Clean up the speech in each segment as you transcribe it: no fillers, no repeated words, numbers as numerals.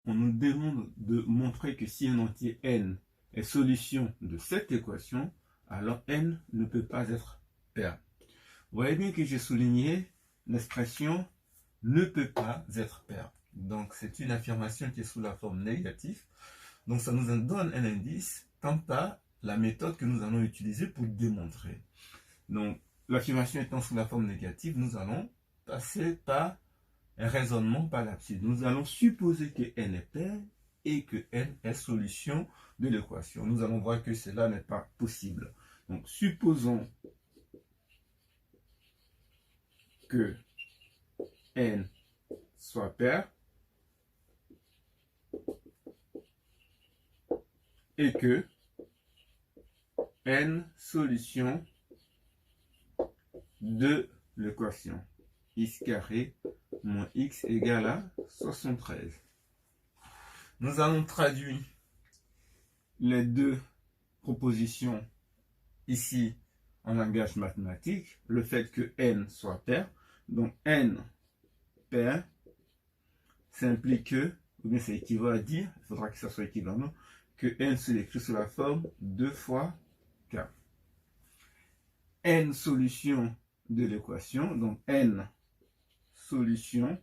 on nous demande de montrer que si un entier n est solution de cette équation, alors n ne peut pas être pair. Vous voyez bien que j'ai souligné l'expression ne peut pas être pair. Donc c'est une affirmation qui est sous la forme négative. Donc ça nous donne un indice quant à la méthode que nous allons utiliser pour démontrer. Donc l'affirmation étant sous la forme négative, nous allons passer par un raisonnement par l'absurde. Nous allons supposer que n est pair et que n est solution de l'équation. Nous allons voir que cela n'est pas possible. Donc supposons que n soit pair et que n solution de l'équation x carré moins x égale à 73. Nous allons traduire les deux propositions ici en langage mathématique, le fait que n soit pair. Donc n pair, ça implique que, ou bien c'est équivaut à dire, il faudra que ça soit équivalent, que n se écrit sous la forme 2 fois k. N solution de l'équation, donc n solution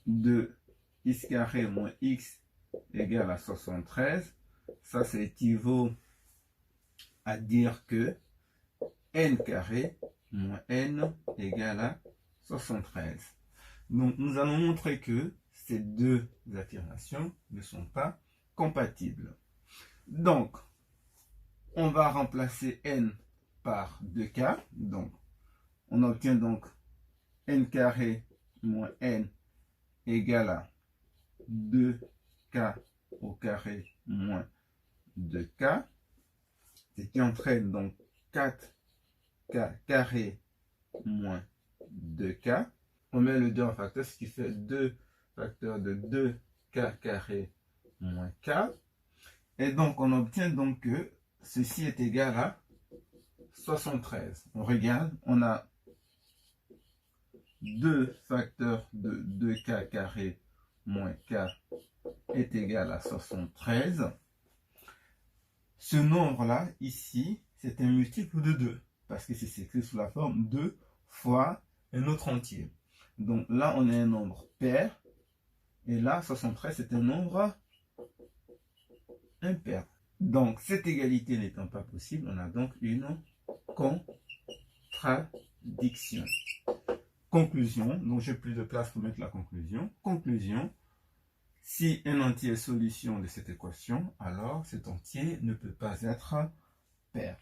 de x carré moins x égale à 73, ça c'est équivaut à dire que n carré moins n égale à 73. Donc nous allons montrer que ces deux affirmations ne sont pas compatibles. Donc on va remplacer n par 2k. Donc on obtient donc n carré moins n égale à 2k au carré moins 2k. Ce qui entraîne donc 4k carré moins 2k. On met le 2 en facteur, ce qui fait 2 facteurs de 2k carré moins k. Et donc on obtient donc que ceci est égal à 73. On regarde, on a 2 facteurs de 2k carré moins k est égal à 73. Ce nombre-là, ici, c'est un multiple de 2, parce que c'est écrit sous la forme 2 fois un autre entier. Donc là, on a un nombre pair, et là, 73, c'est un nombre impair. Donc, cette égalité n'étant pas possible, on a donc une contradiction. Conclusion, donc j'ai plus de place pour mettre la conclusion. Conclusion, si un entier est solution de cette équation, alors cet entier ne peut pas être pair.